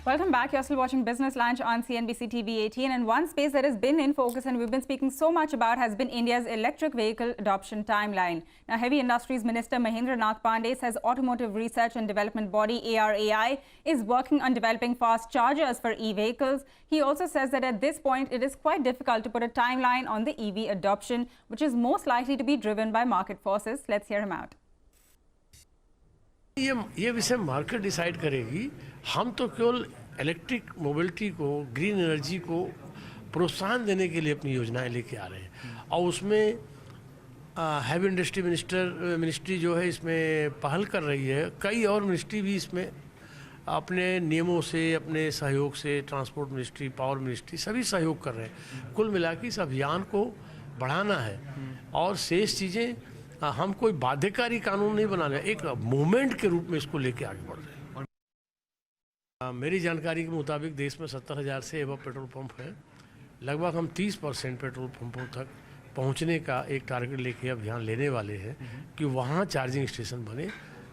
Welcome back. You're still watching Business Lunch on CNBC TV 18. And one space that has been in focus and we've been speaking so much about has been India's electric vehicle adoption timeline. Now, Heavy Industries Minister Mahendra Nath Pandey says automotive research and development body ARAI is working on developing fast chargers for e-vehicles. He also says that at this point, it is quite difficult to put a timeline on the EV adoption, which is most likely to be driven by market forces. Let's hear him out. ये विषय market decide करेगी। हम तो केवल electric mobility को, green energy को प्रोत्साहन देने के लिए अपनी योजनाएं लेके आ रहे हैं और उसमें हैवी इंडस्ट्री मिनिस्ट्री जो है इसमें पहल कर रही है। कई और मिनिस्ट्री भी इसमें अपने नियमों से, अपने सहयोग से, ट्रांसपोर्ट मिनिस्ट्री, पावर मिनिस्ट्री सभी सहयोग कर रहे हैं। कुल मिला के इस अभियान को बढ़ाना है और शेष चीज़ें हम कोई बाध्यकारी कानून नहीं बना रहे, एक मूवमेंट के रूप में इसको लेके आगे बढ़ रहे हैं। मेरी जानकारी के मुताबिक देश में 70,000 से एबव पेट्रोल पंप है। लगभग हम 30% पेट्रोल पंपों तक पहुंचने का एक टारगेट लेके अभियान लेने वाले हैं कि वहां चार्जिंग स्टेशन बने,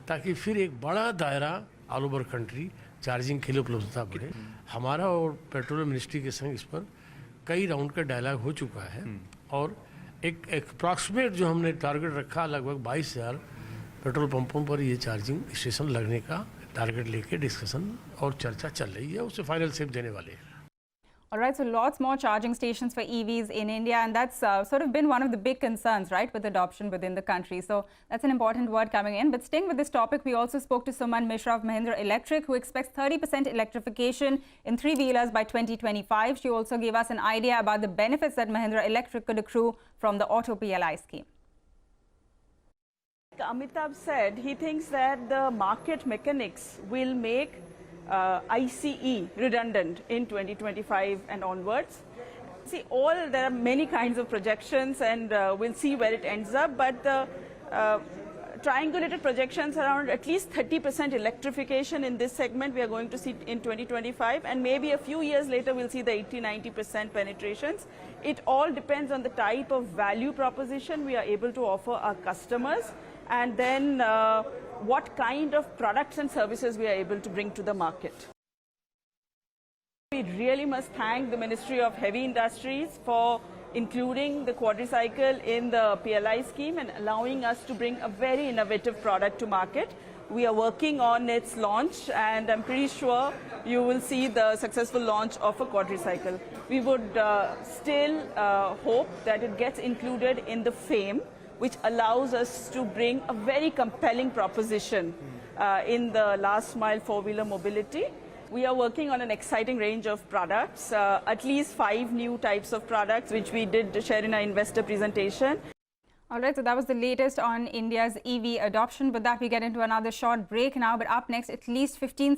ताकि फिर एक बड़ा दायरा ऑल ओवर कंट्री चार्जिंग के लिए उपलब्धता बढ़े। हमारा और पेट्रोलियम मिनिस्ट्री के संग इस पर कई राउंड का डायलॉग हो चुका है और एक अप्रॉक्सीमेट जो हमने टारगेट रखा, लगभग 22,000 पेट्रोल पंपों पर ये चार्जिंग स्टेशन लगने का टारगेट लेके डिस्कशन और चर्चा चल रही है, उसे फाइनल शेप देने वाले हैं। All right, so lots more charging stations for EVs in India, and that's sort of been one of the big concerns, right, with adoption within the country. So that's an important word coming in. But staying with this topic, we also spoke to Suman Mishra of Mahindra Electric, who expects 30% electrification in three-wheelers by 2025. She also gave us an idea about the benefits that Mahindra Electric could accrue from the Auto PLI scheme. Amitabh said he thinks that the market mechanics will make ICE redundant in 2025 and onwards. See, there are many kinds of projections and we'll see where it ends up, but the triangulated projections around at least 30% electrification in this segment we are going to see in 2025, and maybe a few years later we'll see the 80-90% penetrations. It all depends on the type of value proposition we are able to offer our customers, and then what kind of products and services we are able to bring to the market. We really must thank the Ministry of Heavy Industries for including the quadricycle in the PLI scheme and allowing us to bring a very innovative product to market. We are working on its launch, and I'm pretty sure you will see the successful launch of a quadricycle. We would still hope that it gets included in the FAME, which allows us to bring a very compelling proposition in the last mile four-wheeler mobility. We are working on an exciting range of products, at least 5 new types of products, which we did share in our investor presentation. All right, so that was the latest on India's EV adoption. With that, we get into another short break now. But up next, at least 15